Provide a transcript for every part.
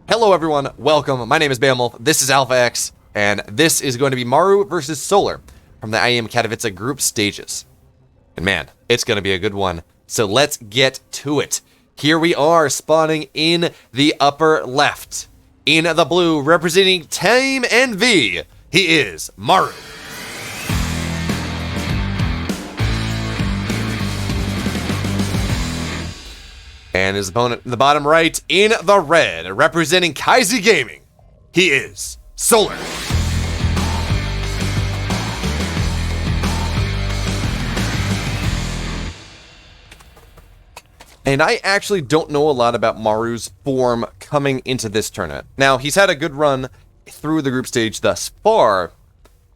Hello everyone, welcome. My name is BeoMulf, this is Alpha X, and this is going to be Maru versus Solar from the IEM Katowice group stages. And man, it's going to be a good one. So let's get to it. Here we are, spawning in the upper left. In the blue, representing Team NV, he is Maru. And his opponent in the bottom right, in the red, representing Kaizi Gaming, he is Solar. And I actually don't know a lot about Maru's form coming into this tournament. Now, he's had a good run through the group stage thus far,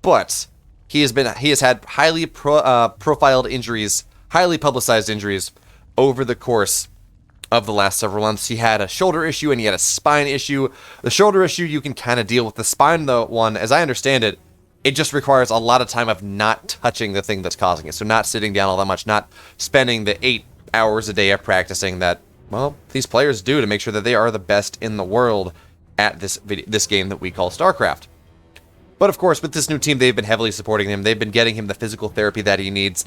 but he has had highly profiled injuries, highly publicized injuries over the course of the last several months. He had a shoulder issue and he had a spine issue. The shoulder issue you can kind of deal with. The spine though one, as I understand it, it just requires a lot of time of not touching the thing that's causing it. So not sitting down all that much, not spending the 8 hours a day of practicing that, well, these players do to make sure that they are the best in the world at this game that we call StarCraft. But of course, with this new team, they've been heavily supporting him. They've been getting him the physical therapy that he needs.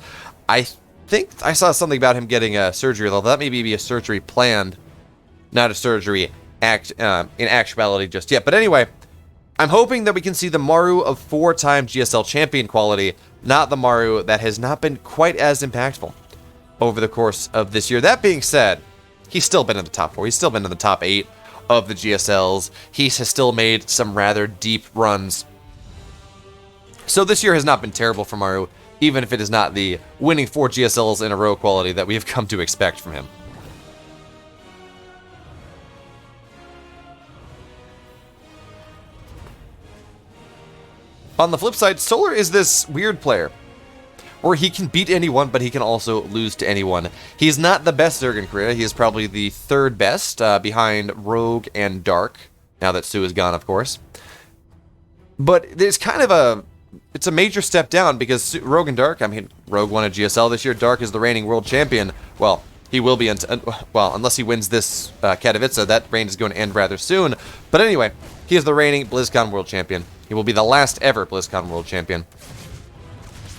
I think I saw something about him getting a surgery, though that may be a surgery planned, not a surgery in actuality just yet. But anyway, I'm hoping that we can see the Maru of 4-time GSL champion quality, not the Maru that has not been quite as impactful over the course of this year. That being said, he's still been in the top 4. He's still been in the top 8 of the GSLs. He has still made some rather deep runs. So this year has not been terrible for Maru, even if it is not the winning 4 GSLs in a row quality that we have come to expect from him. On the flip side, Solar is this weird player, where he can beat anyone, but he can also lose to anyone. He's not the best Zerg in Korea. He is probably the 3rd best, behind Rogue and Dark, now that Sue is gone, of course. But there's kind of it's a major step down, because Rogue and Dark, I mean, Rogue won a GSL this year. Dark is the reigning world champion. Well, he will be, unless he wins this Katowice, that reign is going to end rather soon. But anyway, he is the reigning BlizzCon world champion. He will be the last ever BlizzCon world champion.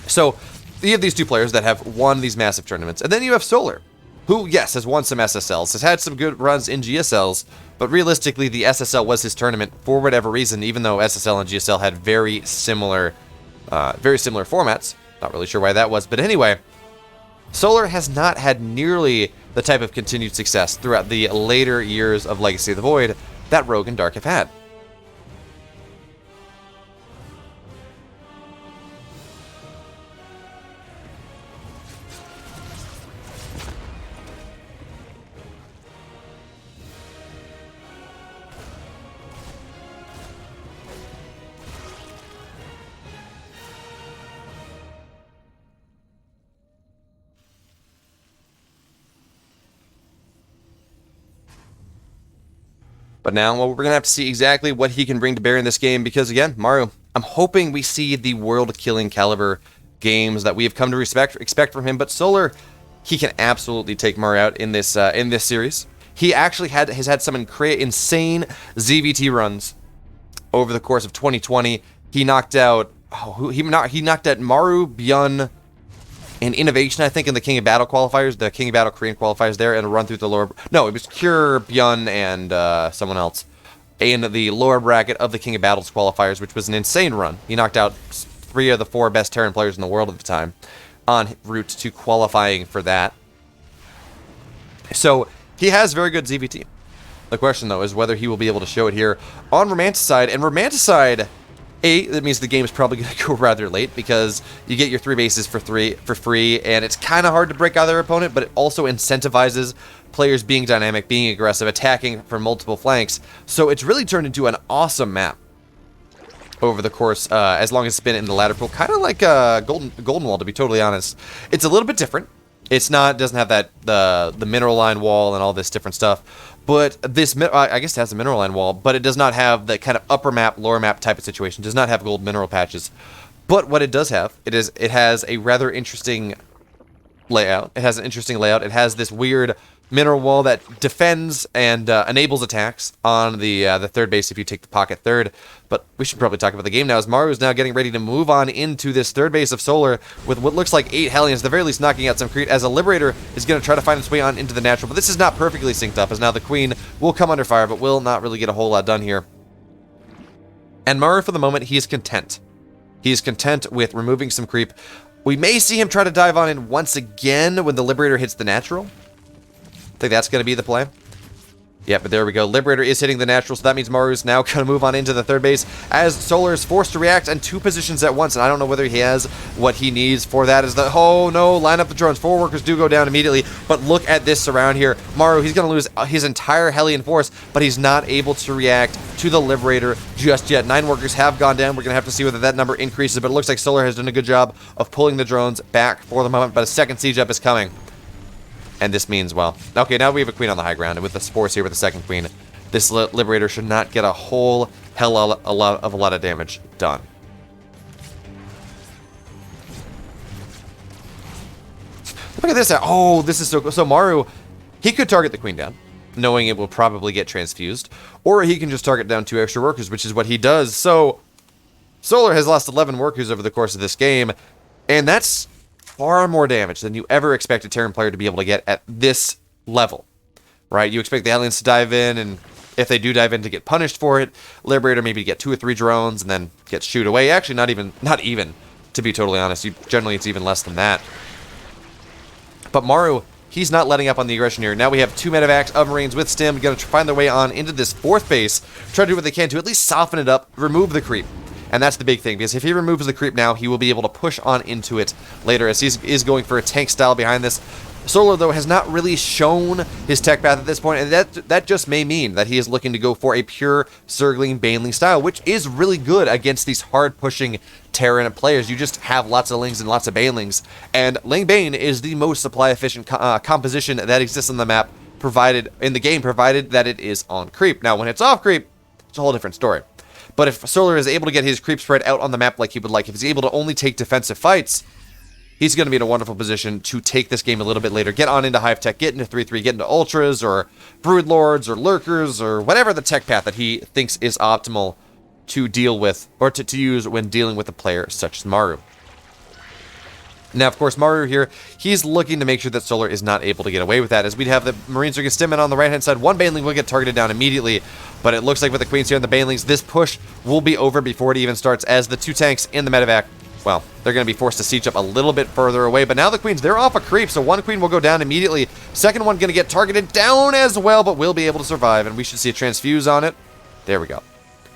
So, you have these two players that have won these massive tournaments. And then you have Solar, who, yes, has won some SSLs, has had some good runs in GSLs, but realistically, the SSL was his tournament for whatever reason, even though SSL and GSL had very similar formats. Not really sure why that was, but anyway, Solar has not had nearly the type of continued success throughout the later years of Legacy of the Void that Rogue and Dark have had. But now, well, we're going to have to see exactly what he can bring to bear in this game, because again, Maru, I'm hoping we see the world-killing caliber games that we have come to expect from him. But Solar, he can absolutely take Maru out in this series. He actually has had some insane ZVT runs over the course of 2020. He knocked out he knocked out Maru, Byun, and Innovation, I think, in the King of Battle qualifiers, the King of Battle Korean qualifiers there, and a run through the lower... No, it was Cure, Byun, and someone else in the lower bracket of the King of Battles qualifiers, which was an insane run. He knocked out 3 of the 4 best Terran players in the world at the time en route to qualifying for that. So, he has very good ZVT. The question, though, is whether he will be able to show it here on Romanticide. And Romanticide... that means the game is probably going to go rather late, because you get your 3 bases for free, and it's kind of hard to break out their opponent, but it also incentivizes players being dynamic, being aggressive, attacking from multiple flanks. So it's really turned into an awesome map over the course, as long as it's been in the ladder pool. Kind of like Golden Wall, to be totally honest. It's a little bit different. It's not, doesn't have that the mineral line wall and all this different stuff. But this, I guess it has a mineral line wall, but it does not have the kind of upper map, lower map type of situation. It does not have gold mineral patches. But what it does have, it has a rather interesting layout. It has an interesting layout. It has this weird mineral wall that defends and enables attacks on the third base if you take the pocket third. But we should probably talk about the game now, as Maru is now getting ready to move on into this third base of Solar with what looks like 8 Hellions, at the very least knocking out some Crete, as a Liberator is going to try to find its way on into the natural. But this is not perfectly synced up, as now the Queen will come under fire, but will not really get a whole lot done here. And Maru, for the moment, he is content. He is content with removing some creep. We may see him try to dive on in once again when the Liberator hits the natural. I think that's going to be the play. Yeah, but there we go. Liberator is hitting the natural, so that means Maru's now going to move on into the third base as Solar is forced to react in 2 positions at once, and I don't know whether he has what he needs for that. Is the, oh no, line up the drones. 4 workers do go down immediately, but look at this surround here. Maru, he's going to lose his entire Hellion force, but he's not able to react to the Liberator just yet. 9 workers have gone down. We're going to have to see whether that number increases, but it looks like Solar has done a good job of pulling the drones back for the moment, but a second siege up is coming. And this means, well, okay, now we have a Queen on the high ground, and with the Spores here with the second Queen, this Liberator should not get a whole hell of a lot of damage done. Look at this. Oh, this is so cool. So Maru, he could target the Queen down, knowing it will probably get transfused, or he can just target down 2 extra workers, which is what he does. So Solar has lost 11 workers over the course of this game, and that's far more damage than you ever expect a Terran player to be able to get at this level, right? You expect the aliens to dive in, and if they do dive in, to get punished for it. Liberator maybe get 2 or 3 drones and then get shooed away. Actually, not even, to be totally honest. Generally, it's even less than that. But Maru, he's not letting up on the aggression here. Now we have 2 medevacs of Marines with Stim, going to find their way on into this 4th base, try to do what they can to at least soften it up, remove the creep. And that's the big thing, because if he removes the creep now, he will be able to push on into it later, as he is going for a tank style behind this. Solar, though, has not really shown his tech path at this point, and that just may mean that he is looking to go for a pure Zergling Baneling style, which is really good against these hard-pushing Terran players. You just have lots of Lings and lots of Banelings, and Ling Bane is the most supply-efficient composition that exists on the map, provided that it is on creep. Now, when it's off creep, it's a whole different story. But if Solar is able to get his creep spread out on the map like he would like, if he's able to only take defensive fights, he's going to be in a wonderful position to take this game a little bit later, get on into Hive Tech, get into 3-3, get into Ultras, or Broodlords, or Lurkers, or whatever the tech path that he thinks is optimal to deal with, or to use when dealing with a player such as Maru. Now, of course, Maru here, he's looking to make sure that Solar is not able to get away with that, as we'd have the Marines are going to stim in on the right-hand side. 1 Baneling will get targeted down immediately, but it looks like with the Queens here and the Banelings, this push will be over before it even starts, as the 2 tanks in the medevac, well, they're going to be forced to siege up a little bit further away, but now the Queens, they're off a creep, so 1 Queen will go down immediately. Second one going to get targeted down as well, but will be able to survive, and we should see a transfuse on it. There we go,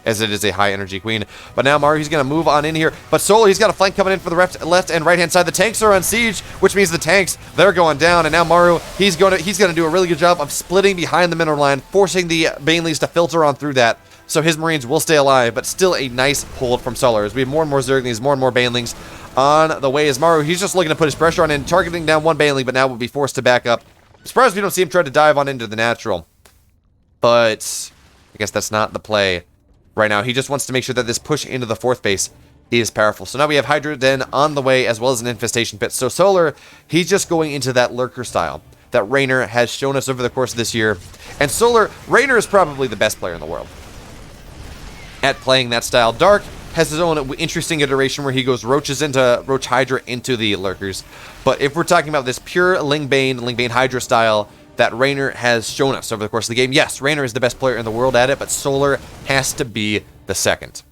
as it is a high-energy Queen. But now Maru, he's going to move on in here. But Solar, he's got a flank coming in for the left and right-hand side. The tanks are on siege, which means the tanks, they're going down. And now Maru, he's going to do a really good job of splitting behind the mineral line, forcing the Banelings to filter on through that. So his Marines will stay alive, but still a nice hold from Solar, as we have more and more Zerglings, more and more Banelings on the way. As Maru, he's just looking to put his pressure on in, targeting down 1 Baneling, but now will be forced to back up. I'm surprised we don't see him try to dive on into the natural. But I guess that's not the play right now. He just wants to make sure that this push into the 4th base is powerful. So now we have Hydra Den on the way, as well as an infestation pit. So Solar, he's just going into that lurker style that Raynor has shown us over the course of this year. And Solar, Raynor is probably the best player in the world at playing that style. Dark has his own interesting iteration where he goes Roach Hydra into the lurkers. But if we're talking about this pure Ling Bane Hydra style that Raynor has shown us over the course of the game, yes, Raynor is the best player in the world at it, but Solar has to be the second.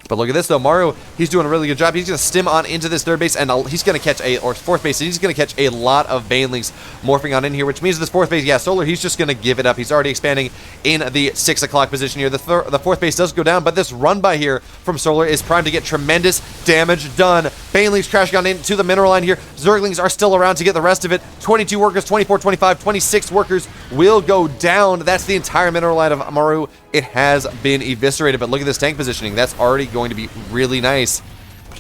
But look at this, though. Maru, he's doing a really good job. He's going to stim on into this 3rd base, and he's going to catch or 4th base, and he's going to catch a lot of Banelings morphing on in here, which means this 4th base, yeah, Solar, he's just going to give it up. He's already expanding in the 6 o'clock position here. The 4th base does go down, but this run by here from Solar is primed to get tremendous damage done. Banelings crashing on into the mineral line here. Zerglings are still around to get the rest of it. 22 workers, 24, 25, 26 workers will go down. That's the entire mineral line of Maru. It has been eviscerated, but look at this tank positioning. That's already going to be really nice.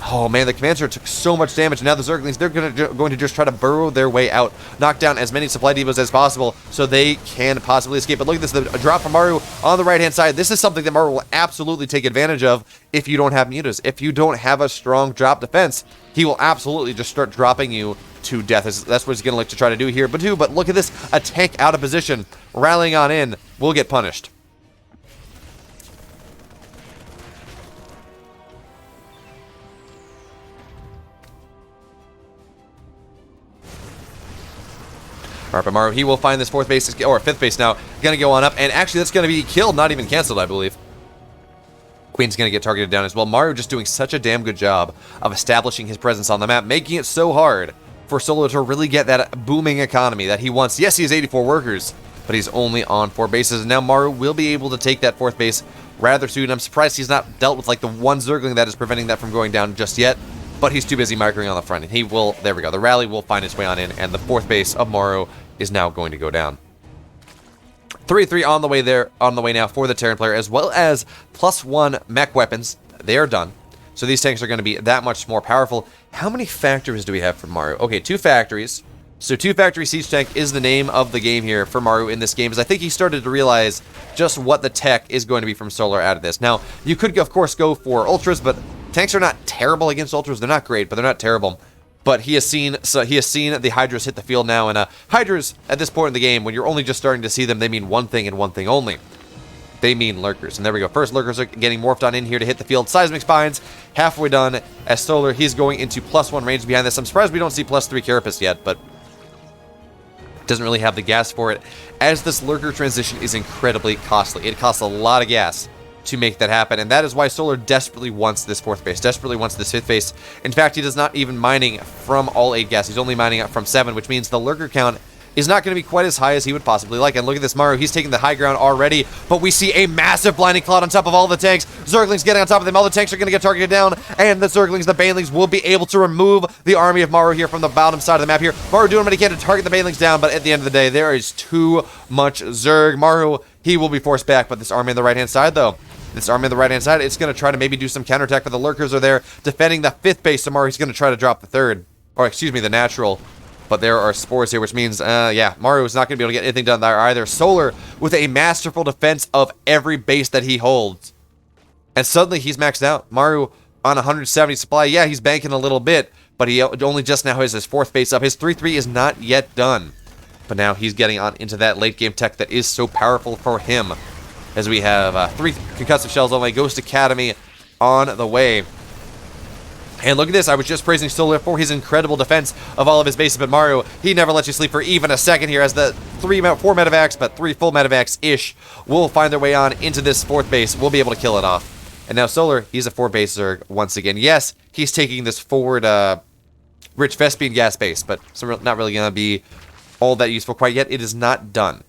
Oh man, the command center took so much damage, and now the Zerglings, they're going to just try to burrow their way out, knock down as many supply depots as possible so they can possibly escape. But look at this, the drop from Maru on the right-hand side. This is something that Maru will absolutely take advantage of if you don't have mutas. If you don't have a strong drop defense, he will absolutely just start dropping you to death. That's what he's going to look to try to do here. But look at this, a tank out of position, rallying on in, will get punished. Alright, but Maru, he will find this fourth base, or fifth base now, gonna go on up, and actually that's gonna be killed, not even canceled, I believe. Queen's gonna get targeted down as well. Maru just doing such a damn good job of establishing his presence on the map, making it so hard for Solo to really get that booming economy that he wants. Yes, he has 84 workers, but he's only on 4 bases, and now Maru will be able to take that fourth base rather soon. I'm surprised he's not dealt with like the one Zergling that is preventing that from going down just yet. But he's too busy microing on the front, and he will, there we go, the rally will find its way on in, and the fourth base of Maru is now going to go down. 3-3 on the way now for the Terran player, as well as +1 mech weapons. They are done. So these tanks are going to be that much more powerful. How many factories do we have for Maru? Okay, 2 factories. So 2 factory siege tank is the name of the game here for Maru in this game, as I think he started to realize just what the tech is going to be from Solar out of this. Now, you could, of course, go for ultras, but tanks are not terrible against ultras. They're not great, but they're not terrible. But he has seen the Hydras hit the field now, and Hydras, at this point in the game, when you're only just starting to see them, they mean one thing and one thing only. They mean lurkers. And there we go. First lurkers are getting morphed on in here to hit the field. Seismic spines, halfway done. As Solar, he's going into +1 range behind this. I'm surprised we don't see +3 Carapace yet, but doesn't really have the gas for it, as this lurker transition is incredibly costly. It costs a lot of gas to make that happen, and that is why Solar desperately wants this fourth base, desperately wants this fifth base. In fact, he does not even mining from all 8 gas. He's only mining up from 7, which means the lurker count is not going to be quite as high as he would possibly like. And look at this Maru, he's taking the high ground already, but we see a massive blinding cloud on top of all the tanks. Zerglings getting on top of them, all the tanks are going to get targeted down, and the Zerglings, the Banelings, will be able to remove the army of Maru here from the bottom side of the map here. Maru doing what he can to target the Banelings down, but at the end of the day, there is too much Zerg. Maru, he will be forced back, but this army on the right-hand side, though, this army on the right-hand side, it's going to try to maybe do some counterattack, but the lurkers are there defending the fifth base, so Maru, he's going to try to drop the third, or excuse me, the natural. But there are spores here, which means, yeah, Maru is not going to be able to get anything done there either. Solar with a masterful defense of every base that he holds. And suddenly he's maxed out. Maru on 170 supply. Yeah, he's banking a little bit, but he only just now has his fourth base up. His 3-3 is not yet done. But now he's getting on into that late game tech that is so powerful for him. As we have 3 concussive shells on the way. Ghost Academy on the way. And look at this, I was just praising Solar for his incredible defense of all of his bases, but Maru, he never lets you sleep for even a second here, as the 4 medevacs, but 3 full medevacs-ish will find their way on into this fourth base. We'll be able to kill it off. And now Solar, he's a 4-base Zerg once again. Yes, he's taking this forward Rich Vespian gas base, but it's not really going to be all that useful quite yet. It is not done.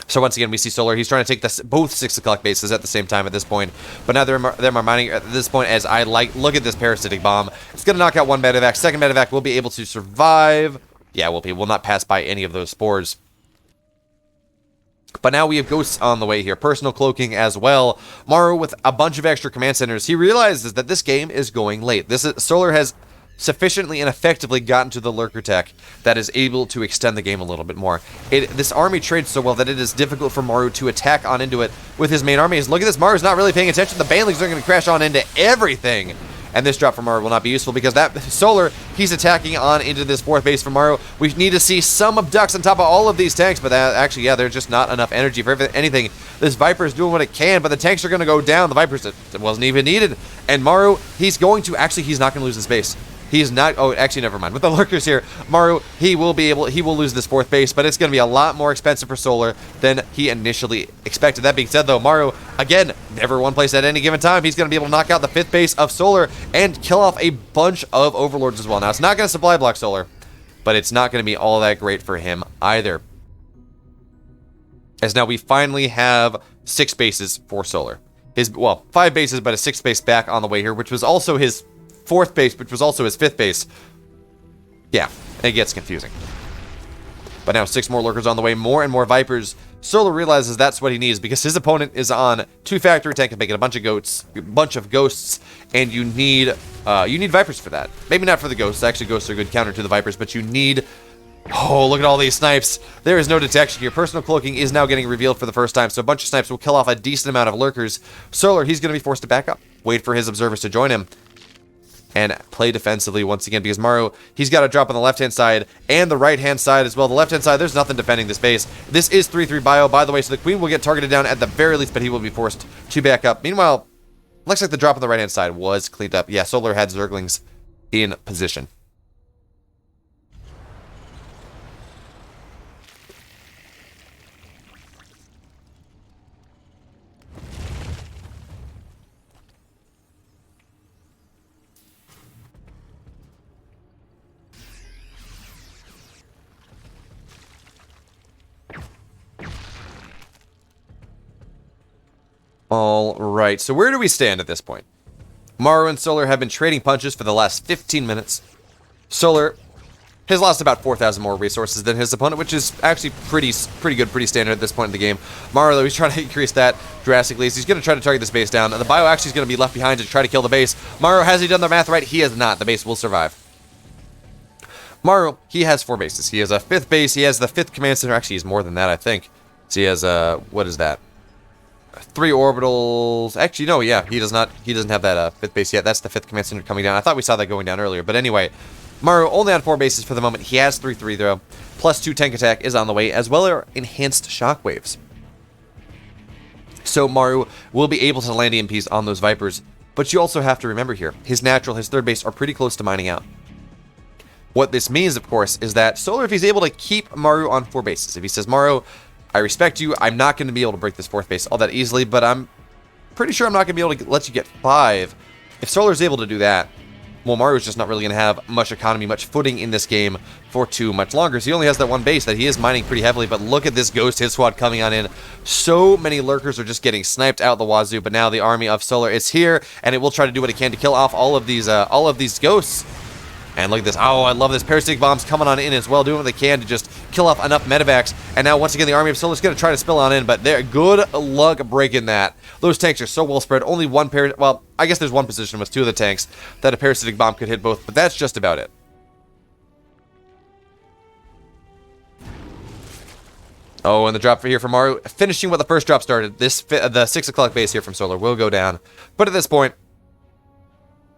So once again, we see Solar. He's trying to take both 6 o'clock bases at the same time at this point. But now they're mining at this point, as I look at this parasitic bomb. It's going to knock out 1 medevac. Second medevac will be able to survive. Yeah, will not pass by any of those spores. But now we have ghosts on the way here. Personal cloaking as well. Maru with a bunch of extra command centers. He realizes that this game is going late. Solar has sufficiently and effectively gotten to the lurker tech that is able to extend the game a little bit more. This army trades so well that it is difficult for Maru to attack on into it with his main army. Look at this, Maru's not really paying attention. The Banelings are going to crash on into everything. And this drop from Maru will not be useful, because that Solar, he's attacking on into this fourth base from Maru. We need to see some abducts on top of all of these tanks, but actually, yeah, there's just not enough energy for anything. This Viper is doing what it can, but the tanks are going to go down. The Vipers, it wasn't even needed. And Maru, he's not going to lose his base. He's not, oh, actually, never mind. With the lurkers here, Maru, he will lose this fourth base, but it's going to be a lot more expensive for Solar than he initially expected. That being said, though, Maru, again, never one place at any given time. He's going to be able to knock out the fifth base of Solar and kill off a bunch of Overlords as well. Now, it's not going to supply block Solar, but it's not going to be all that great for him either. As now we finally have 6 bases for Solar. 5 bases, but a 6th base back on the way here, which was also his 4th base, which was also his 5th base. Yeah, it gets confusing. But now 6 more lurkers on the way, more and more Vipers Solar realizes that's what he needs because his opponent is on 2 factory tank and making a bunch of ghosts, and you need Vipers for that. Maybe not for the ghosts. Actually, ghosts are a good counter to the Vipers, but you need... Oh, look at all these snipes. There is no detection here. Personal cloaking is now getting revealed for the first time, so a bunch of snipes will kill off a decent amount of lurkers. Solar, he's going to be forced to back up. Wait for his observers to join him. And play defensively once again, because Maru, he's got to drop on the left-hand side and the right-hand side as well. The left-hand side, there's nothing defending this base. This is 3-3 bio, by the way, so the Queen will get targeted down at the very least, but he will be forced to back up. Meanwhile, looks like the drop on the right-hand side was cleaned up. Yeah, Solar had Zerglings in position. All right, so where do we stand at this point? Maru and Solar have been trading punches for the last 15 minutes. Solar has lost about 4,000 more resources than his opponent, which is actually pretty good, pretty standard at this point in the game. Maru, though, he's trying to increase that drastically. So he's going to try to target this base down, and the bio actually is going to be left behind to try to kill the base. Maru, has he done the math right? He has not. The base will survive. Maru, he has 4 bases. He has a 5th base. He has the 5th command center. Actually, he's more than that, I think. So he has, what is that? 3 orbitals. Actually, no, yeah, he does not. He doesn't have that 5th base yet. That's the 5th command center coming down. I thought we saw that going down earlier. But anyway, Maru only on 4 bases for the moment. He has 3-3 though. Plus 2 tank attack is on the way, as well as enhanced shockwaves. So Maru will be able to land EMPs on those Vipers. But you also have to remember here, his natural, his 3rd base are pretty close to mining out. What this means, of course, is that Solar, if he's able to keep Maru on 4 bases, if he says, Maru, I respect you. I'm not going to be able to break this 4th base all that easily, but I'm pretty sure I'm not going to be able to let you get 5. If Solar's able to do that, well, Maru's just not really going to have much economy, much footing in this game for too much longer. So he only has that 1 base that he is mining pretty heavily, but look at this Ghost hit squad coming on in. So many lurkers are just getting sniped out the wazoo, but now the army of Solar is here, and it will try to do what it can to kill off all of these Ghosts. And look at this. Oh, I love this. Parasitic bombs coming on in as well, doing what they can to just kill off enough medevacs. And now, once again, the army of Solar is going to try to spill on in, but they're good luck breaking that. Those tanks are so well spread. Only one well, I guess there's one position with 2 of the tanks that a parasitic bomb could hit both, but that's just about it. Oh, and the drop here from Maru, finishing what the first drop started. The 6 o'clock base here from Solar will go down. But at this point,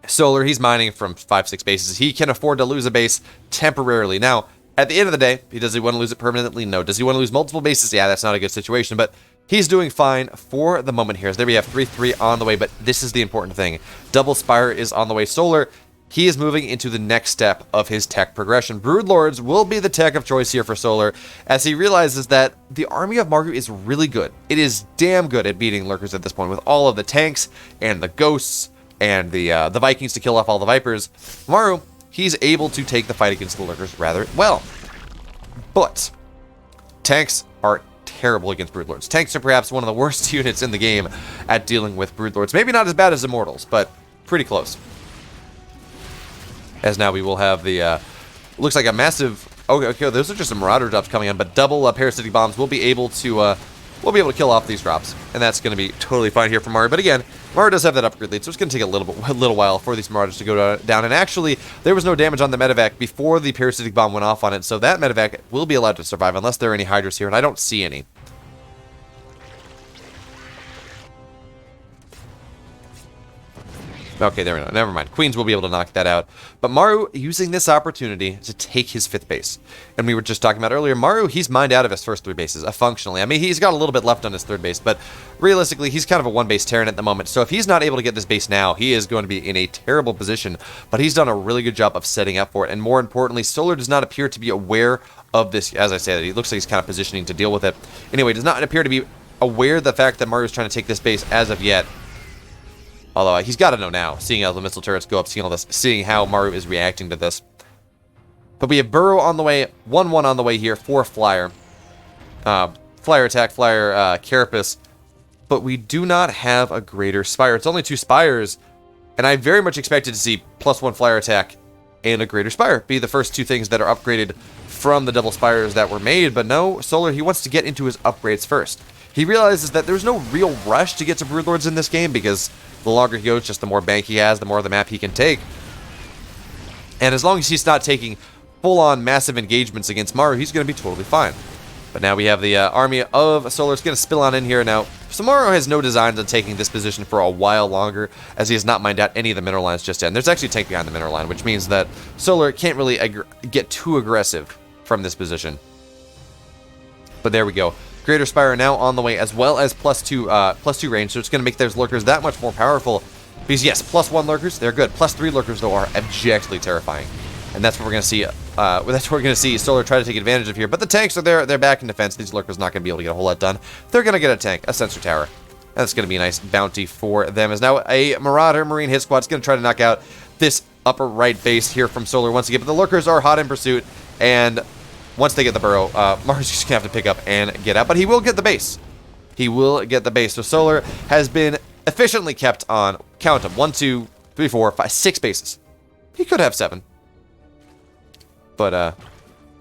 Solar, he's mining from 5-6 bases. He can afford to lose a base temporarily. Now, at the end of the day, does he want to lose it permanently? No. Does he want to lose multiple bases? Yeah, that's not a good situation, but he's doing fine for the moment here. So there we have 3-3 on the way, but this is the important thing. Double Spire is on the way. Solar, he is moving into the next step of his tech progression. Broodlords will be the tech of choice here for Solar, as he realizes that the army of Maru is really good. It is damn good at beating lurkers at this point, with all of the tanks and the ghosts and the Vikings to kill off all the Vipers. Maru, he's able to take the fight against the lurkers rather well. But tanks are terrible against Broodlords. Tanks are perhaps one of the worst units in the game at dealing with Broodlords. Maybe not as bad as Immortals, but pretty close. As now we will have the, looks like a massive, okay, those are just some Marauder drops coming in, but double parasitic bombs will be able to kill off these drops, and that's going to be totally fine here for Maru. But again, Maru does have that upgrade lead, so it's going to take a little while for these Marauders to go down. And actually, there was no damage on the medevac before the parasitic bomb went off on it, so that medevac will be allowed to survive unless there are any Hydras here, and I don't see any. Okay, there we go. Never mind. Queens will be able to knock that out. But Maru using this opportunity to take his 5th base. And we were just talking about earlier, Maru, he's mined out of his first 3 bases, functionally. I mean, he's got a little bit left on his 3rd base, but realistically, he's kind of a 1-base Terran at the moment. So if he's not able to get this base now, he is going to be in a terrible position. But he's done a really good job of setting up for it. And more importantly, Solar does not appear to be aware of this. As I said, he looks like he's kind of positioning to deal with it. Anyway, does not appear to be aware of the fact that Maru is trying to take this base as of yet. Although he's got to know now, seeing how the missile turrets go up, seeing all this, seeing how Maru is reacting to this. But we have Burrow on the way, 1-1 on the way here for Flyer. Flyer attack, Flyer Carapace. But we do not have a greater Spire. It's only 2 Spires. And I very much expected to see +1 Flyer attack and a greater Spire be the first 2 things that are upgraded from the double spires that were made, but no, Solar, he wants to get into his upgrades first. He realizes that there's no real rush to get to Broodlords in this game, because the longer he goes, just the more bank he has, the more of the map he can take. And as long as he's not taking full-on massive engagements against Maru, he's going to be totally fine. But now we have the army of Solar's going to spill on in here. Now, Maru has no designs on taking this position for a while longer, as he has not mined out any of the mineral lines just yet. And there's actually a tank behind the mineral line, which means that Solar can't really get too aggressive from this position. But there we go. Greater Spire now on the way, as well as +2 range, so it's going to make those lurkers that much more powerful. Because yes, +1 lurkers, they're good. +3 lurkers, though, are objectively terrifying. And that's what we're going to see. That's what we're going to see Solar try to take advantage of here. But the tanks are there. They're back in defense. These lurkers not going to be able to get a whole lot done. They're going to get a tank, a sensor tower. That's going to be a nice bounty for them. As now a Marauder Marine hit squad is going to try to knock out this upper right base here from Solar once again. But the lurkers are hot in pursuit. And once they get the burrow, Maru's just going to have to pick up and get out. But he will get the base. He will get the base. So Solar has been efficiently kept on, count them, 1, 2, 3, 4, 5, 6 bases. He could have 7. But,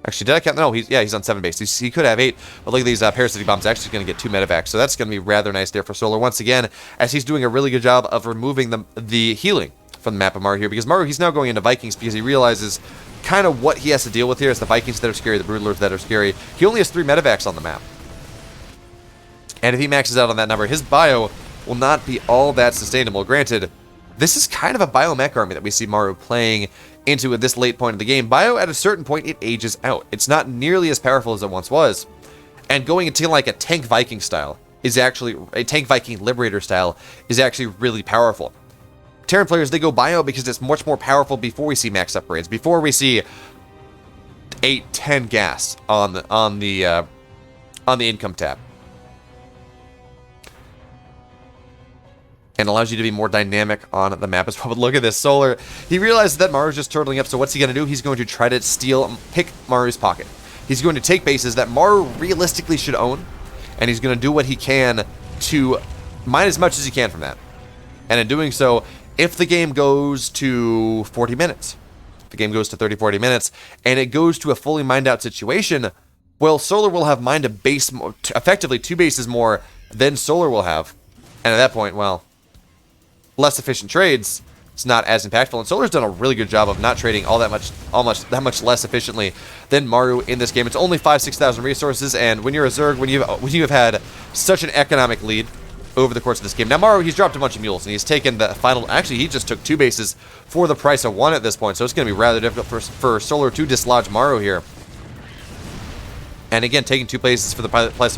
actually, did I count? No, he's on 7 bases. He could have 8, but look at these parasitic bombs. Actually going to get 2 medevacs, so that's going to be rather nice there for Solar once again, as he's doing a really good job of removing the healing from the map of Maru here, because Maru, he's now going into Vikings because he realizes kind of what he has to deal with here. It's the Vikings that are scary, the Broodlords that are scary. He only has 3 medevacs on the map. And if he maxes out on that number, his bio will not be all that sustainable. Granted, this is kind of a biomech army that we see Maru playing into at this late point of the game. Bio, at a certain point, it ages out. It's not nearly as powerful as it once was. And going into like a tank Viking style is actually, a tank Viking Liberator style is actually really powerful. Terran players, they go bio because it's much more powerful before we see max upgrades, before we see 8, 10 gas on the income tab. And allows you to be more dynamic on the map as well. But look at this, Solar. He realizes that Maru's just turtling up, so what's he going to do? He's going to try to pick Maru's pocket. He's going to take bases that Maru realistically should own, and he's going to do what he can to mine as much as he can from that. And in doing so, if the game goes to 40 minutes, if the game goes to 30, 40 minutes, and it goes to a fully mined out situation, well, Solar will have mined a base, effectively 2 bases more than Solar will have. And at that point, well, less efficient trades, it's not as impactful. And Solar's done a really good job of not trading that much less efficiently than Maru in this game. It's only 5,000-6,000 resources, and when you're a Zerg, when you have had such an economic lead over the course of this game. Now Maru, he's dropped a bunch of mules, and he's taken the final. Actually, he just took 2 bases for the price of 1 at this point, so it's going to be rather difficult for Solar to dislodge Maru here. And again, taking 2 bases for the price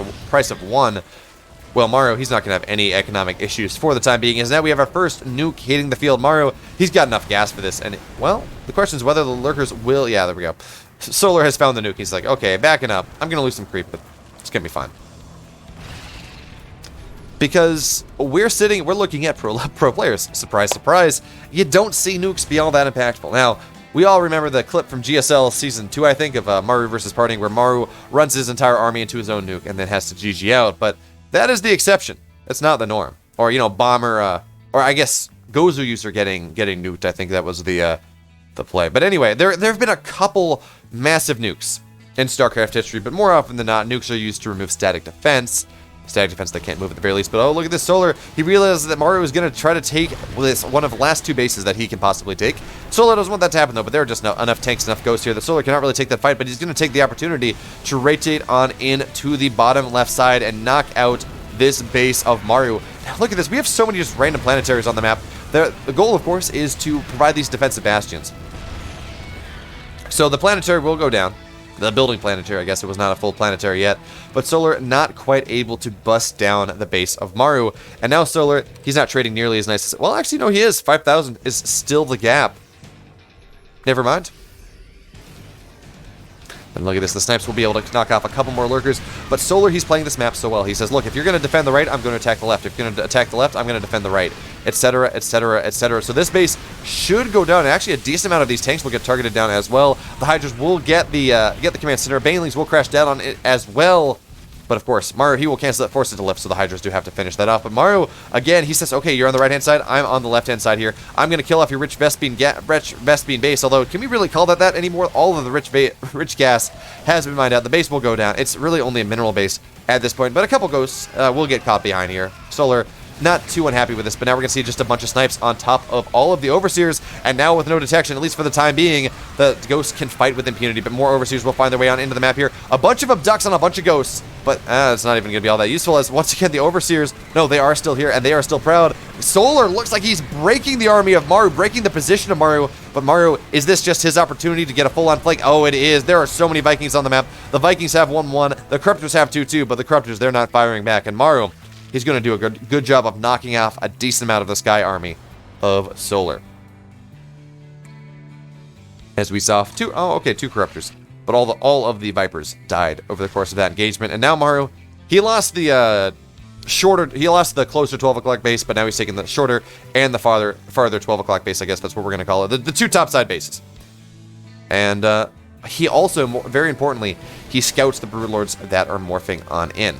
of 1. Well, Maru, he's not going to have any economic issues for the time being, as now we have our first nuke hitting the field. Maru, he's got enough gas for this, and, well, the question is whether the lurkers will... Yeah, there we go. Solar has found the nuke. He's like, okay, backing up. I'm going to lose some creep, but it's going to be fine. Because we're looking at pro players. Surprise, surprise. You don't see nukes be all that impactful. Now, we all remember the clip from GSL Season 2, I think, of Maru versus Partying, where Maru runs his entire army into his own nuke and then has to GG out, but... that is the exception. It's not the norm. Or, you know, Bomber, or I guess Gozu user getting nuked. I think that was the play. But anyway, there have been a couple massive nukes in StarCraft history, but more often than not, nukes are used to remove static defense. Static defense that can't move at the very least. But oh, look at this Solar. He realizes that Maru is going to try to take this one of the last 2 bases that he can possibly take. Solar doesn't want that to happen, though, but there are just enough tanks, enough ghosts here that Solar cannot really take that fight, but he's going to take the opportunity to rotate on in to the bottom left side and knock out this base of Maru. Now, look at this. We have so many just random planetaries on the map. The goal, of course, is to provide these defensive bastions. So the planetary will go down. The building planetary, I guess it was not a full planetary yet. But Solar not quite able to bust down the base of Maru. And now Solar, he's not trading nearly as nice as... well, actually, no, he is. 5,000 is still the gap. Never mind. And look at this. The snipes will be able to knock off a couple more lurkers. But Solar, he's playing this map so well. He says, look, if you're going to defend the right, I'm going to attack the left. If you're going to attack the left, I'm going to defend the right. Etc., etc., etc. So this base should go down. And actually, a decent amount of these tanks will get targeted down as well. The Hydras will get the command center. Banelings will crash down on it as well. But of course, Maru, he will cancel it, force it to lift, so the Hydras do have to finish that off. But Maru, again, he says, okay, you're on the right-hand side, I'm on the left-hand side here. I'm going to kill off your rich Vespene base, although, can we really call that anymore? All of the rich gas has been mined out. The base will go down. It's really only a mineral base at this point, but a couple ghosts will get caught behind here. Solar, not too unhappy with this, but now we're going to see just a bunch of snipes on top of all of the Overseers, and now with no detection, at least for the time being, the ghosts can fight with impunity, but more Overseers will find their way on into the map here. A bunch of abducts on a bunch of ghosts, but it's not even going to be all that useful, as once again, the Overseers, no, they are still here, and they are still proud. Solar looks like he's breaking the army of Maru, breaking the position of Maru, but Maru, is this just his opportunity to get a full-on flank? Oh, it is. There are so many Vikings on the map. The Vikings have 1-1, the Corruptors have 2-2, but the Corruptors, they're not firing back, and Maru, he's going to do a good job of knocking off a decent amount of the Sky Army of Solar. As we saw, two Corruptors. But all of the Vipers died over the course of that engagement. And now Maru, he lost the closer 12 o'clock base, but now he's taking the shorter and the farther 12 o'clock base, I guess that's what we're going to call it. The two topside bases. And he also, very importantly, he scouts the Broodlords that are morphing on in.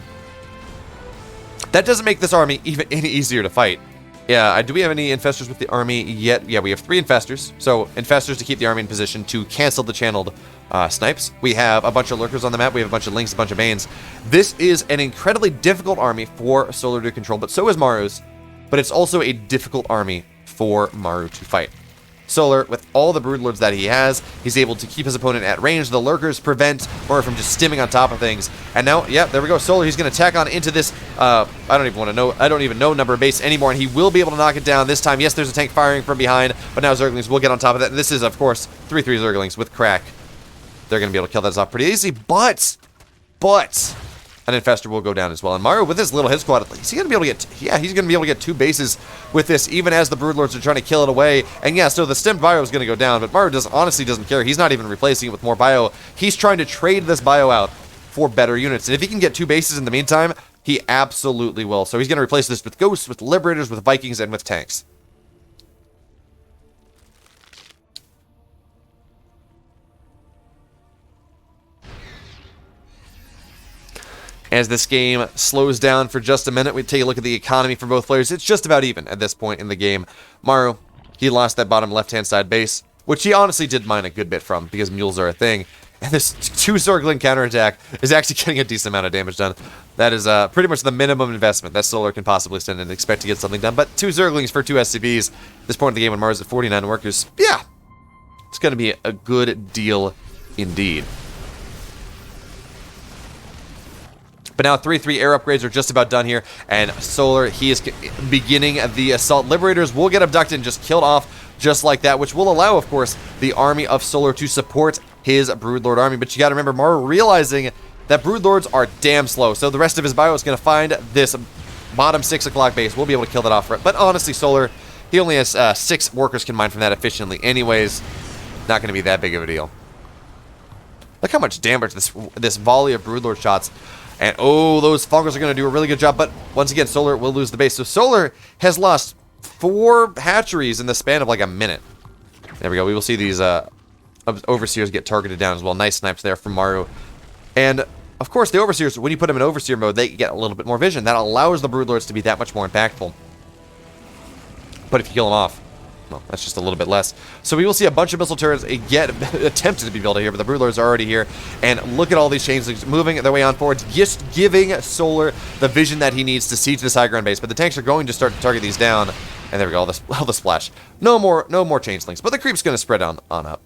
That doesn't make this army even any easier to fight. Yeah, do we have any infestors with the army yet? Yeah, we have 3 infestors. So, infestors to keep the army in position to cancel the channeled snipes. We have a bunch of lurkers on the map. We have a bunch of links, a bunch of banes. This is an incredibly difficult army for Solar to control, but so is Maru's. But it's also a difficult army for Maru to fight. Solar, with all the Broodlords that he has, he's able to keep his opponent at range. The lurkers prevent Maru from just stimming on top of things. And now, yeah, there we go. Solar, he's going to tack on into this, I don't even know number base anymore, and he will be able to knock it down this time. Yes, there's a tank firing from behind, but now Zerglings will get on top of that. And this is, of course, 3-3 Zerglings with crack. They're going to be able to kill that off pretty easy, but an infestor will go down as well. And Maru, with his squad, is he going to be able to get... Yeah, he's going to be able to get 2 bases with this, even as the Broodlords are trying to kill it away. And yeah, so the stemmed bio is going to go down, but Maru honestly doesn't care. He's not even replacing it with more bio. He's trying to trade this bio out for better units. And if he can get 2 bases in the meantime, he absolutely will. So he's going to replace this with Ghosts, with Liberators, with Vikings, and with tanks. As this game slows down for just a minute, we take a look at the economy for both players. It's just about even at this point in the game. Maru, he lost that bottom left-hand side base, which he honestly did mine a good bit from, because mules are a thing. And this 2 Zergling counterattack is actually getting a decent amount of damage done. That is pretty much the minimum investment that Solar can possibly send and expect to get something done. But 2 Zerglings for 2 SCVs at this point in the game when Maru's at 49 workers, yeah, it's going to be a good deal indeed. But now 3-3 air upgrades are just about done here, and Solar, he is beginning the assault. Liberators will get abducted and just killed off just like that, which will allow, of course, the army of Solar to support his Broodlord army. But you got to remember, Maru realizing that Broodlords are damn slow, so the rest of his bio is going to find this bottom 6 o'clock base. We'll be able to kill that off. But honestly, Solar, he only has 6 workers can mine from that efficiently anyways. Not going to be that big of a deal. Look how much damage this volley of Broodlord shots. And, oh, those Fungals are going to do a really good job. But, once again, Solar will lose the base. So, Solar has lost 4 hatcheries in the span of, like, a minute. There we go. We will see these Overseers get targeted down as well. Nice snipes there from Maru. And, of course, the Overseers, when you put them in Overseer mode, they get a little bit more vision. That allows the Broodlords to be that much more impactful. But if you kill them off, well, that's just a little bit less. So we will see a bunch of missile turrets get attempted to be built here, but the Broodlords are already here. And look at all these changelings moving their way on forward, just giving Solar the vision that he needs to siege this high ground base. But the tanks are going to start to target these down. And there we go, all the splash. No more changelings, but the creep's going to spread on up.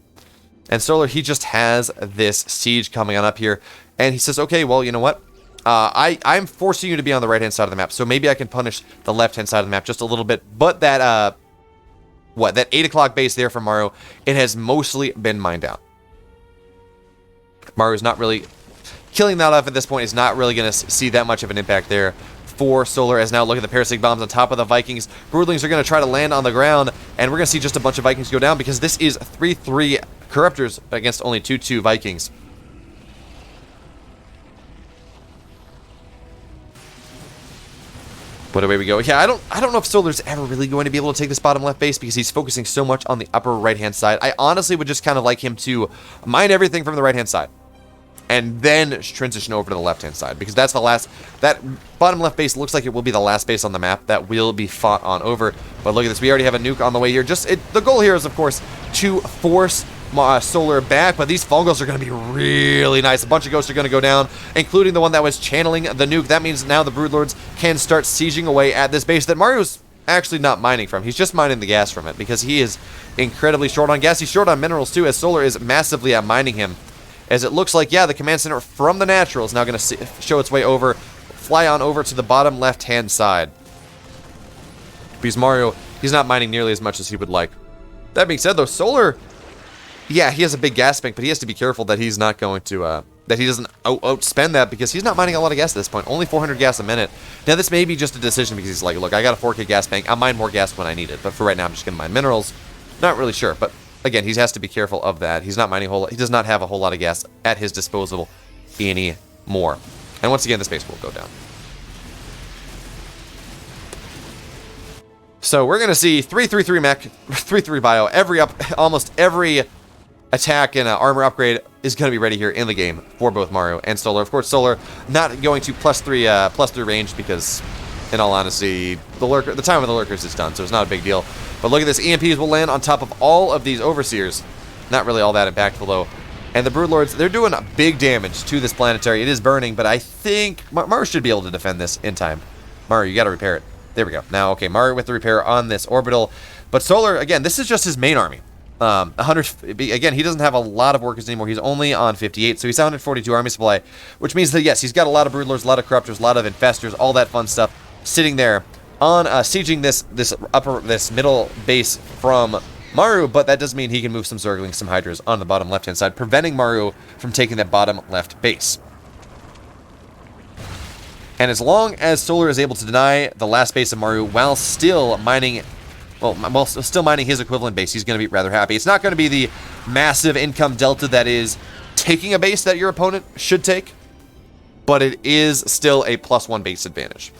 And Solar, he just has this siege coming on up here. And he says, okay, well, you know what? I'm forcing you to be on the right-hand side of the map, so maybe I can punish the left-hand side of the map just a little bit. But that, that 8 o'clock base there for Maru, it has mostly been mined out. Maru's not really... Killing that off at this point is not really going to see that much of an impact there for Solar, as now look at the parasitic bombs on top of the Vikings. Broodlings are going to try to land on the ground, and we're going to see just a bunch of Vikings go down, because this is 3-3 Corruptors against only 2-2 Vikings. But away we go. Yeah, I don't know if Solar's ever really going to be able to take this bottom left base, because he's focusing so much on the upper right-hand side. I honestly would just kind of like him to mine everything from the right-hand side. and then transition over to the left-hand side, because that's the last, that bottom left base looks like it will be the last base on the map that will be fought on over. But look at this, we already have a nuke on the way here. The goal here is, of course, to force Solar back, but these Fungals are going to be really nice. A bunch of ghosts are going to go down, including the one that was channeling the nuke. That means now the Broodlords can start sieging away at this base that Maru's actually not mining from. He's just mining the gas from it, because he is incredibly short on gas. He's short on minerals too, as Solar is massively out mining him. As it looks like, yeah, the command center from the natural is now going to show its way over, fly on over to the bottom left-hand side. Because Maru, he's not mining nearly as much as he would like. That being said, though, Solar, yeah, he has a big gas bank, but he has to be careful that he's not going to, that he doesn't outspend that, because he's not mining a lot of gas at this point. Only 400 gas a minute. Now, this may be just a decision because he's like, look, I got a 4K gas bank. I'll mine more gas when I need it, but for right now, I'm just going to mine minerals. Not really sure, but again, he has to be careful of that. He's not mining a whole lot. He does not have a whole lot of gas at his disposal anymore. And once again, the space will go down. So we're going to see 3-3-3 mech, 3-3 bio, almost every attack and armor upgrade is going to be ready here in the game for both Maru and Solar. Of course, Solar not going to +3 range, because, in all honesty, the time of the lurkers is done, so it's not a big deal. But look at this, EMPs will land on top of all of these Overseers. Not really all that impactful, though. And the Broodlords, they're doing big damage to this planetary. It is burning, but I think Maru should be able to defend this in time. Maru, you got to repair it. There we go. Now, okay, Maru with the repair on this orbital. But Solar, again, this is just his main army. 100, again, he doesn't have a lot of workers anymore. He's only on 58, so he's 142 army supply, which means that, yes, he's got a lot of Broodlords, a lot of Corruptors, a lot of Infestors, all that fun stuff sitting there on sieging this middle base from Maru, but that does mean he can move some Zerglings, some Hydras on the bottom left-hand side, preventing Maru from taking that bottom left base. And as long as Solar is able to deny the last base of Maru while still mining, well, still mining his equivalent base, he's going to be rather happy. It's not going to be the massive income delta that is taking a base that your opponent should take, but it is still a +1 base advantage.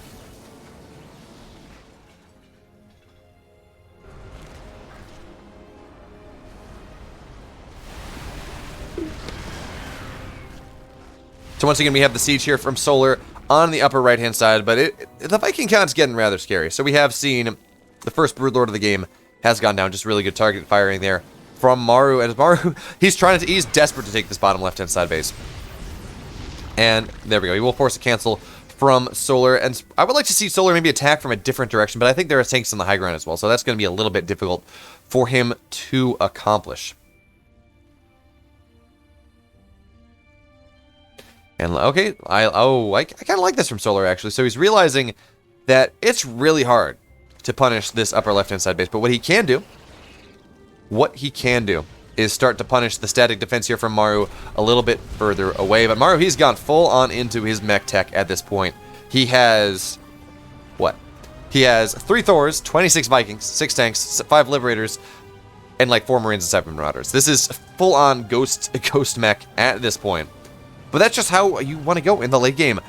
So once again, we have the siege here from Solar on the upper right-hand side, but the Viking count's getting rather scary. So we have seen the first Broodlord of the game has gone down. Just really good target firing there from Maru. And Maru, he's desperate to take this bottom left-hand side base. And there we go. He will force a cancel from Solar. And I would like to see Solar maybe attack from a different direction, but I think there are tanks on the high ground as well. So that's going to be a little bit difficult for him to accomplish. And okay, I kind of like this from Solar, actually. So he's realizing that it's really hard to punish this upper left-hand side base. But what he can do is start to punish the static defense here from Maru a little bit further away. But Maru, he's gone full on into his mech tech at this point. He has, what? He has 3 Thors, 26 Vikings, 6 tanks, 5 Liberators, and like 4 Marines and 7 Marauders. This is full-on ghost mech at this point. But that's just how you want to go in the late game.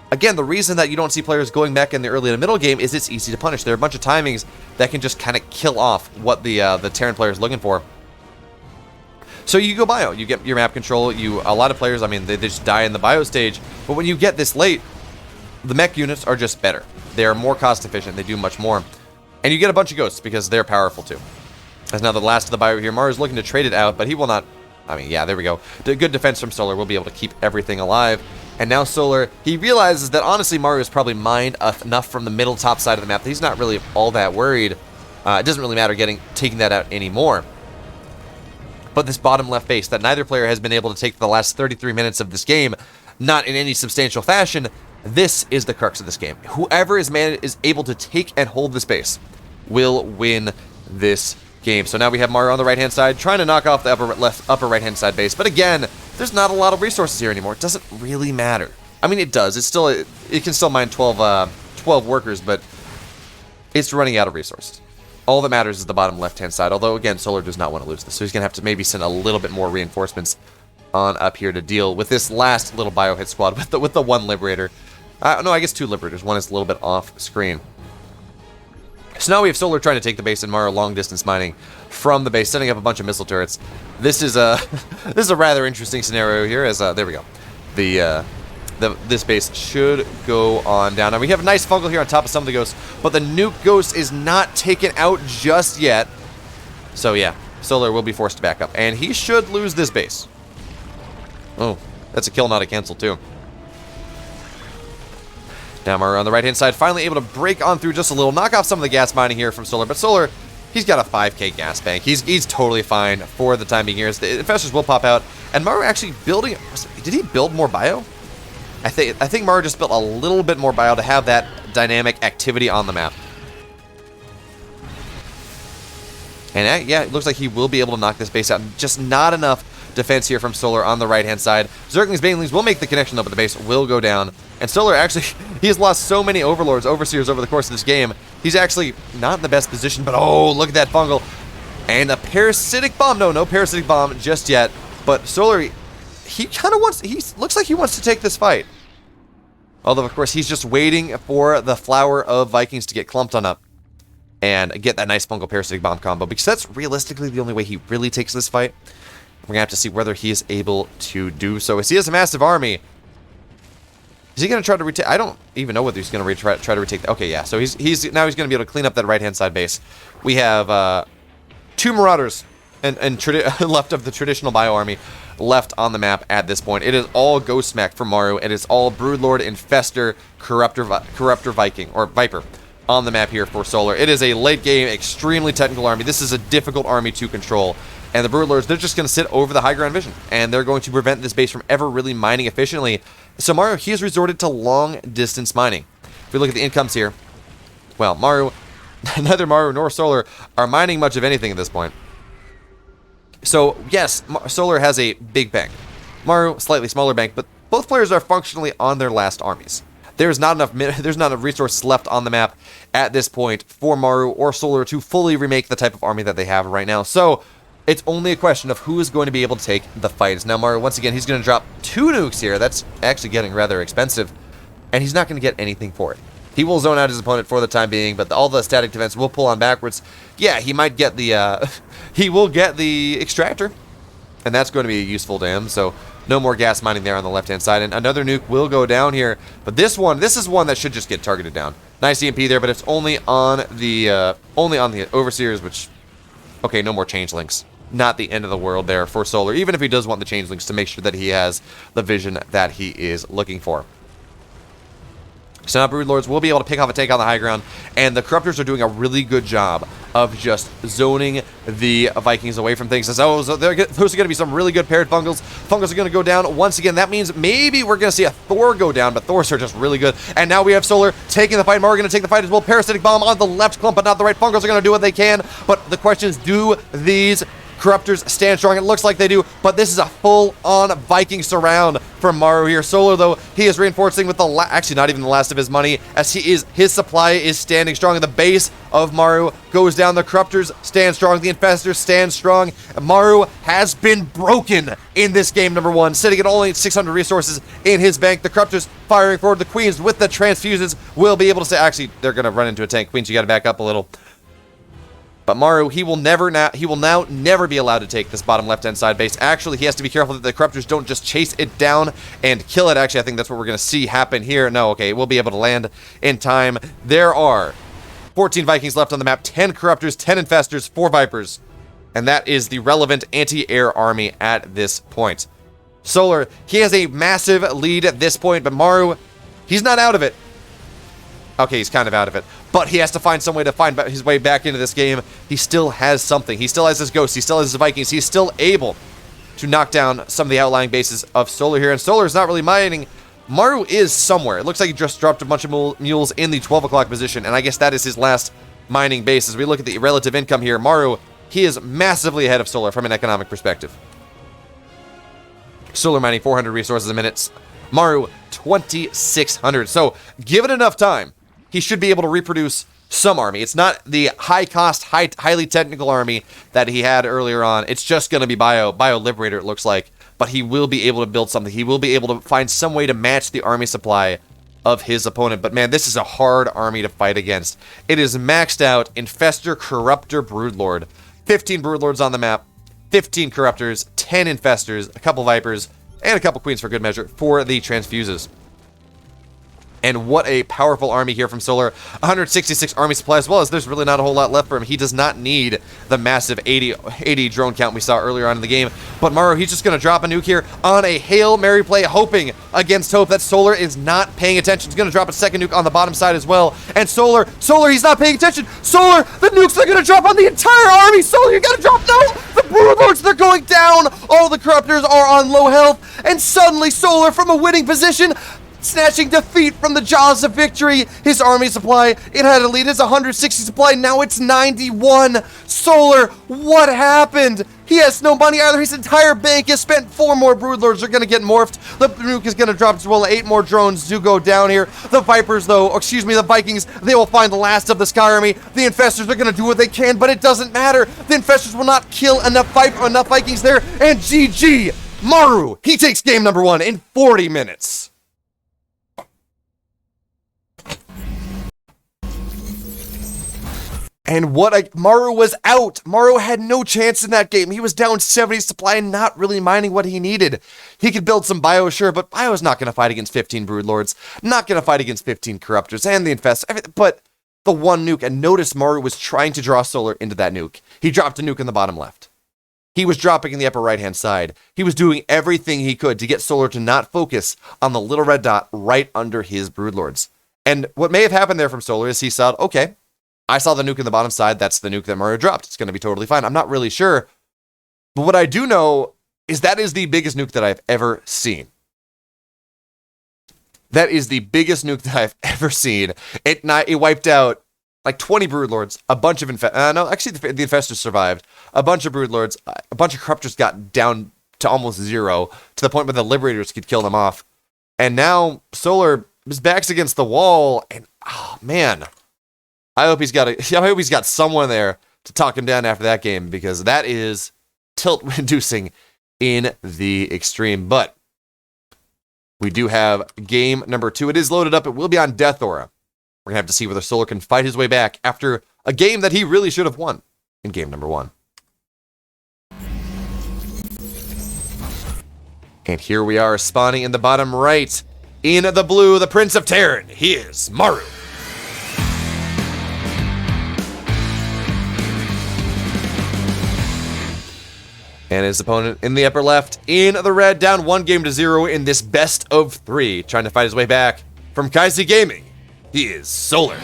Again, the reason that you don't see players going back in the early and middle game is it's easy to punish. There are a bunch of timings that can just kind of kill off what the Terran player is looking for. So you go bio, you get your map control. A lot of players, I mean, they just die in the bio stage. But when you get this late, the mech units are just better. They are more cost efficient. They do much more. And you get a bunch of ghosts because they're powerful too. As now the last of the bio here, Maru's looking to trade it out, but he will not. I mean, yeah, there we go. The good defense from Solar will be able to keep everything alive. And now Solar, he realizes that honestly Maru has probably mined enough from the middle top side of the map that he's not really all that worried. It doesn't really matter taking that out anymore. But this bottom left base that neither player has been able to take for the last 33 minutes of this game, not in any substantial fashion, this is the crux of this game. Whoever is able to take and hold this base will win this game. So now we have Maru on the right-hand side trying to knock off the upper right-hand side base. But again, there's not a lot of resources here anymore. It doesn't really matter. I mean, it does. It can still mine 12 workers, but it's running out of resources. All that matters is the bottom left-hand side. Although, again, Solar does not want to lose this. So he's going to have to maybe send a little bit more reinforcements on up here to deal with this last little biohit squad with the 1 Liberator. No, I guess 2 Liberators. One is a little bit off screen. So now we have Solar trying to take the base and Maru long-distance mining from the base, setting up a bunch of missile turrets. This is a rather interesting scenario here. There we go. this base should go on down. Now, we have a nice fungal here on top of some of the ghosts, but the nuke ghost is not taken out just yet. So, yeah, Solar will be forced to back up, and he should lose this base. Oh, that's a kill, not a cancel, too. Now, Maru on the right-hand side, finally able to break on through just a little, knock off some of the gas mining here from Solar, but Solar, he's got a 5k gas bank. He's totally fine for the time being here. The infestors will pop out, and Maru actually building... Did he build more bio? I think Maru just built a little bit more bio to have that dynamic activity on the map. And yeah, it looks like he will be able to knock this base out. Just not enough defense here from Solar on the right-hand side. Zerglings, Banelings will make the connection though, but the base will go down. And Solar actually, he has lost so many Overlords, Overseers over the course of this game. He's actually not in the best position, but oh, look at that fungal. And a Parasitic Bomb. No Parasitic Bomb just yet. But Solar, he kind of wants, looks like he wants to take this fight. Although, of course, he's just waiting for the flower of Vikings to get clumped on up and get that nice fungal Parasitic Bomb combo, because that's realistically the only way he really takes this fight. We're going to have to see whether he is able to do so. As he has a massive army, is he going to try to retake? I don't even know whether he's going to try to retake. Okay, yeah. So he's going to be able to clean up that right-hand side base. We have 2 Marauders and left of the traditional bio army left on the map at this point. It is all Ghost Mech for Maru, and it's all Broodlord, Infestor, Corruptor Viking, or Viper on the map here for Solar. It is a late-game, extremely technical army. This is a difficult army to control. And the Broodlords, they're just going to sit over the high ground vision, and they're going to prevent this base from ever really mining efficiently. So Maru, he has resorted to long-distance mining. If we look at the incomes here, well, neither Maru nor Solar are mining much of anything at this point. So, yes, Solar has a big bank. Maru, slightly smaller bank, but both players are functionally on their last armies. There's not enough resources left on the map at this point for Maru or Solar to fully remake the type of army that they have right now. So, it's only a question of who is going to be able to take the fights. Now, Maru, once again, he's going to drop 2 nukes here. That's actually getting rather expensive, and he's not going to get anything for it. He will zone out his opponent for the time being, but all the static defense will pull on backwards. Yeah, he might get the, he will get the extractor, and that's going to be useful to him, so no more gas mining there on the left-hand side, and another nuke will go down here, but this is one that should just get targeted down. Nice EMP there, but it's only on the Overseers, which, okay, no more Changelings. Not the end of the world there for Solar, even if he does want the Changelings to make sure that he has the vision that he is looking for. So now Broodlords will be able to pick off a tank on the high ground, and the Corruptors are doing a really good job of just zoning the Vikings away from things. So those are going to be some really good paired Fungals. Fungals are going to go down once again. That means maybe we're going to see a Thor go down, but Thors are just really good. And now we have Solar taking the fight. Maru going to take the fight as well. Parasitic Bomb on the left clump, but not the right. Fungals are going to do what they can, but the question is, do these Corruptors stand strong? It looks like they do, but this is a full-on Viking surround from Maru here. Solar, though, he is reinforcing with the actually not even the last of his money, as his supply is standing strong. And the base of Maru goes down. The Corruptors stand strong. The Infestors stand strong. Maru has been broken in this game, number 1, sitting at only 600 resources in his bank. The Corruptors firing forward. The Queens with the transfuses will be able to say, actually, they're going to run into a tank. Queens, you got to back up a little. But Maru, he will now never be allowed to take this bottom left-hand side base. Actually, he has to be careful that the Corruptors don't just chase it down and kill it. Actually, I think that's what we're going to see happen here. No, okay, we'll be able to land in time. There are 14 Vikings left on the map, 10 Corruptors, 10 Infestors, 4 Vipers. And that is the relevant anti-air army at this point. Solar, he has a massive lead at this point, but Maru, he's not out of it. Okay, he's kind of out of it, but he has to find some way to find his way back into this game. He still has something. He still has his Ghosts. He still has his Vikings. He's still able to knock down some of the outlying bases of Solar here, and Solar is not really mining. Maru is somewhere. It looks like he just dropped a bunch of mules in the 12 o'clock position, and I guess that is his last mining base. As we look at the relative income here, Maru, he is massively ahead of Solar from an economic perspective. Solar mining 400 resources a minute. Maru, 2,600. So, given enough time, he should be able to reproduce some army. It's not the high-cost, highly technical army that he had earlier on. It's just going to be Bio Liberator, it looks like. But he will be able to build something. He will be able to find some way to match the army supply of his opponent. But man, this is a hard army to fight against. It is maxed out Infestor, Corruptor, Broodlord. 15 Broodlords on the map, 15 Corruptors, 10 Infestors, a couple Vipers, and a couple queens for good measure for the transfuses. And what a powerful army here from Solar. 166 army supply, as well as there's really not a whole lot left for him. He does not need the massive 80 drone count we saw earlier on in the game. But Maru, he's just going to drop a nuke here on a Hail Mary play, hoping against hope that Solar is not paying attention. He's going to drop a second nuke on the bottom side as well. And Solar, he's not paying attention. Solar, the nukes are going to drop on the entire army. Solar, you got to drop. No! The Broodlords, they're going down. All the Corruptors are on low health. And suddenly Solar, from a winning position, snatching defeat from the jaws of victory. His army supply, it had a lead. It's 160 supply. Now it's 91. Solar, what happened? He has no money either. His entire bank is spent. 4 more Broodlords are going to get morphed. The nuke is going to drop as well. 8 more drones do go down here. The Vipers, though, or excuse me, the Vikings, they will find the last of the Sky Army. The Infestors are going to do what they can, but it doesn't matter. The Infestors will not kill enough Vikings there. And GG, Maru, he takes game number 1 in 40 minutes. And Maru was out. Maru had no chance in that game. He was down 70 supply and not really minding what he needed. He could build some bio, sure, but bio's not going to fight against 15 Broodlords, not going to fight against 15 Corruptors and the Infest, but the one nuke. And notice Maru was trying to draw Solar into that nuke. He dropped a nuke in the bottom left. He was dropping in the upper right-hand side. He was doing everything he could to get Solar to not focus on the little red dot right under his Broodlords. And what may have happened there from Solar is he saw, okay, I saw the nuke in the bottom side. That's the nuke that Maru dropped. It's going to be totally fine. I'm not really sure. But what I do know is that is the biggest nuke that I've ever seen. That is the biggest nuke that I've ever seen. It wiped out like 20 Broodlords, a bunch of no, actually the Infestors survived. A bunch of Broodlords, a bunch of Corruptors got down to almost 0, to the point where the Liberators could kill them off. And now Solar, his back's against the wall, and oh man, I hope he's got someone there to talk him down after that game, because that is tilt-inducing in the extreme. But we do have game number 2. It is loaded up. It will be on Death Aura. We're going to have to see whether Solar can fight his way back after a game that he really should have won in game number 1. And here we are, spawning in the bottom right. In the blue, the Prince of Terran. He is Maru. And his opponent in the upper left, in the red, down 1-0 in this best of 3. Trying to fight his way back from Kaisi Gaming. He is Solar.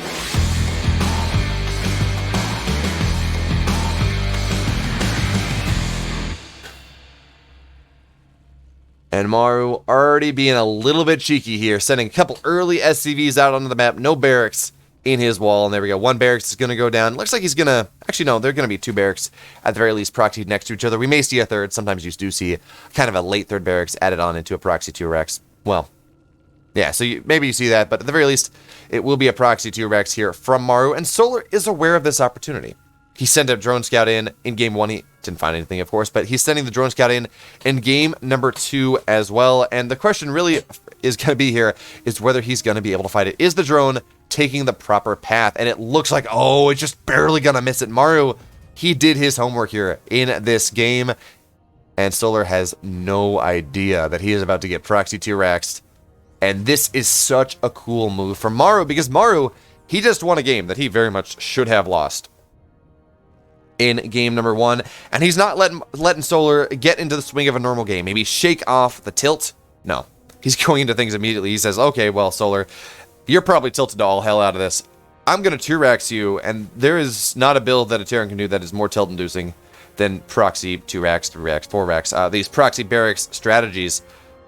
And Maru already being a little bit cheeky here, sending a couple early SCVs out onto the map. No barracks in his wall, and there we go. 1 barracks is going to go down. Looks like he's going to... Actually, no, there are going to be 2 barracks at the very least proxied next to each other. We may see a third. Sometimes you do see kind of a late third barracks added on into a proxy 2 Rex. Well, yeah, so maybe you see that, but at the very least, it will be a proxy 2 Rex here from Maru, and Solar is aware of this opportunity. He sent a drone scout in game 1. He didn't find anything, of course, but he's sending the drone scout in game number 2 as well. And the question really is going to be here is whether he's going to be able to fight it. Is the drone taking the proper path? And it looks like, oh, it's just barely going to miss it. Maru, he did his homework here in this game, and Solar has no idea that he is about to get proxy 2 Rexed. And this is such a cool move from Maru, because Maru, he just won a game that he very much should have lost in game number 1, and he's not letting Solar get into the swing of a normal game. Maybe shake off the tilt. No, he's going into things immediately. He says, okay, well, Solar, you're probably tilted to all hell out of this. I'm going to 2-Rax you, and there is not a build that a Terran can do that is more tilt-inducing than proxy 2-Rax, 3-Rax, 4-Rax, these proxy barracks strategies.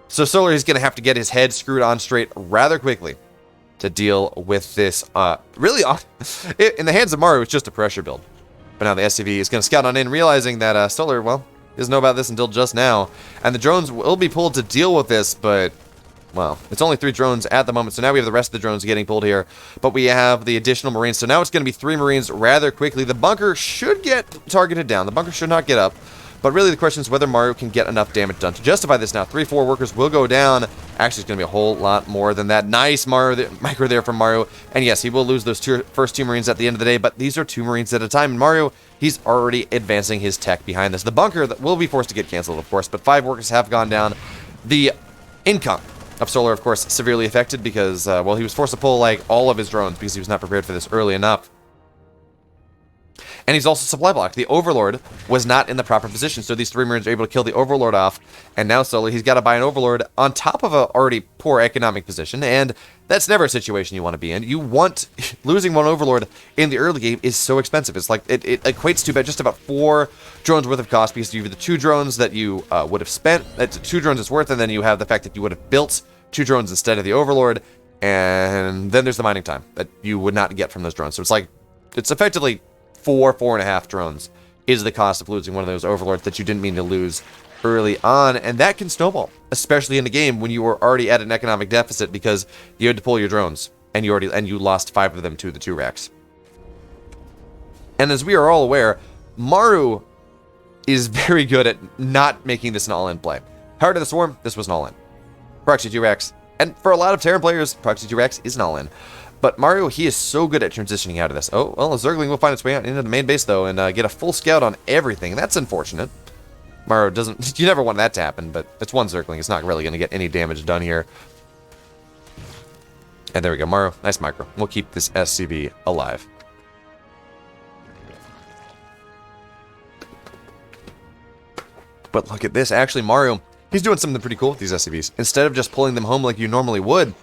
So Solar is going to have to get his head screwed on straight rather quickly to deal with this. Really, in the hands of Maru, it's just a pressure build. But now the SCV is going to scout on in, realizing that Solar, well, doesn't know about this until just now. And the drones will be pulled to deal with this, but, well, it's only 3 drones at the moment. So now we have the rest of the drones getting pulled here. But we have the additional Marines. So now it's going to be 3 Marines rather quickly. The bunker should get targeted down. The bunker should not get up. But really the question is whether Maru can get enough damage done to justify this now. 3-4 workers will go down. Actually, it's going to be a whole lot more than that. Nice micro there from Maru. And yes, he will lose those first 2 Marines at the end of the day, but these are 2 Marines at a time. And Maru, he's already advancing his tech behind this. The bunker that will be forced to get canceled, of course, but 5 workers have gone down. The income of Solar, of course, severely affected because, well, he was forced to pull, like, all of his drones because he was not prepared for this early enough. And he's also supply blocked. The Overlord was not in the proper position, so these 3 Marines are able to kill the Overlord off. And now Solar, he's got to buy an Overlord on top of a already poor economic position, and that's never a situation you want to be in. You want... losing one Overlord in the early game is so expensive. It's like, it equates to just about 4 drones worth of cost, because you have the 2 drones that you would have spent, that's 2 drones it's worth, and then you have the fact that you would have built 2 drones instead of the Overlord, and then there's the mining time that you would not get from those drones. So it's like, it's effectively 4.5 drones is the cost of losing one of those Overlords that you didn't mean to lose early on, and that can snowball, especially in a game when you were already at an economic deficit because you had to pull your drones, and you lost 5 of them to the 2 racks. And as we are all aware, Maru is very good at not making this an all-in play. Heart of the Swarm, this was an all-in. Proxy 2 racks, and for a lot of Terran players, Proxy 2 racks is an all-in. But Maru, he is so good at transitioning out of this. Oh, well, a Zergling will find its way out into the main base, though, and get a full scout on everything. That's unfortunate. Maru doesn't... You never want that to happen, but it's one Zergling. It's not really going to get any damage done here. And there we go. Maru, nice micro. We'll keep this SCV alive. But look at this. Actually, Maru, he's doing something pretty cool with these SCVs. Instead of just pulling them home like you normally would,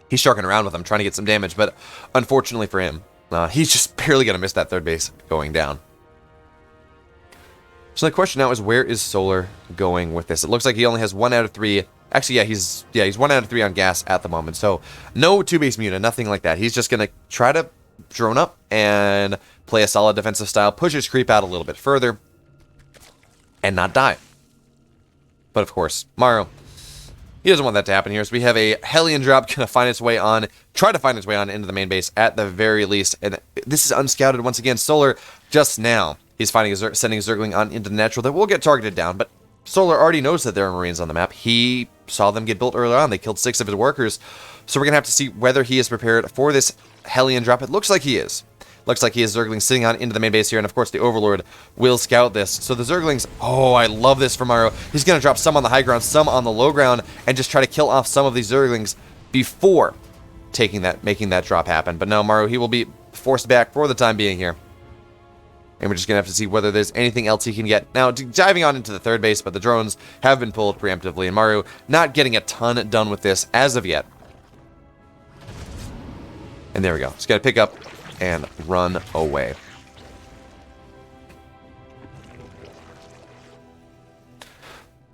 he's sharking around with them, trying to get some damage, but unfortunately for him, he's just barely going to miss that 3rd base going down. So the question now is, where is Solar going with this? It looks like he only has 1 out of 3. Actually, yeah, he's 1 out of 3 on gas at the moment, so no 2-base Muna, nothing like that. He's just going to try to drone up and play a solid defensive style, push his creep out a little bit further, and not die. But of course, Maru, he doesn't want that to happen here, so we have a Hellion drop try to find its way on into the main base at the very least. And this is unscouted once again. Solar, just now, he's sending a Zergling on into the natural that will get targeted down, but Solar already knows that there are Marines on the map. He saw them get built earlier on. They killed 6 of his workers, so we're going to have to see whether he is prepared for this Hellion drop. It looks like he is. Looks like he has Zerglings sitting on into the main base here, and of course the Overlord will scout this. So the Zerglings, oh, I love this for Maru. He's going to drop some on the high ground, some on the low ground, and just try to kill off some of these Zerglings before making that drop happen. But no, Maru, he will be forced back for the time being here. And we're just going to have to see whether there's anything else he can get. Now, diving on into the 3rd base, but the drones have been pulled preemptively, and Maru not getting a ton done with this as of yet. And there we go. Just got to pick up and run away.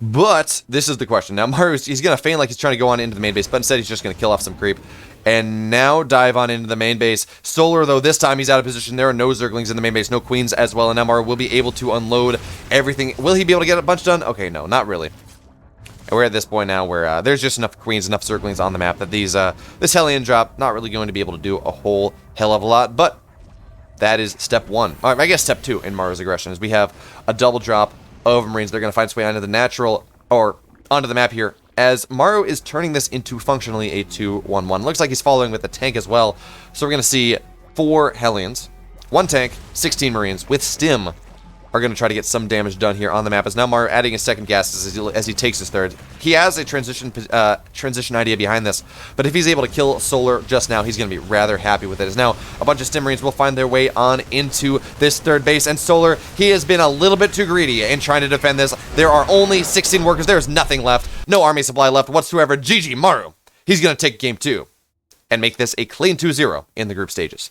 But this is the question. Now, Maru, he's going to feign like he's trying to go on into the main base, but instead he's just going to kill off some creep. And now dive on into the main base. Solar, though, this time he's out of position. There are no Zerglings in the main base, no Queens as well. And now Maru will be able to unload everything. Will he be able to get a bunch done? Okay, no, not really. And we're at this point now where there's just enough Queens, enough Zerglings on the map that this Hellion drop not really going to be able to do a whole hell of a lot. But that is step 1. All right, I guess step 2 in Maru's aggression is we have a double drop of Marines. They're going to find its way onto the natural, or onto the map here, as Maru is turning this into functionally a 2-1-1. Looks like he's following with a tank as well. So we're going to see 4 Hellions, 1 tank, 16 Marines with Stim are going to try to get some damage done here on the map, as now Maru adding a second gas as he takes his 3rd. He has a transition idea behind this, but if he's able to kill Solar just now, he's going to be rather happy with it. As now a bunch of Stim Marines will find their way on into this 3rd base, and Solar, he has been a little bit too greedy in trying to defend this. There are only 16 workers. There's nothing left. No army supply left whatsoever. GG Maru. He's going to take game 2 and make this a clean 2-0 in the group stages.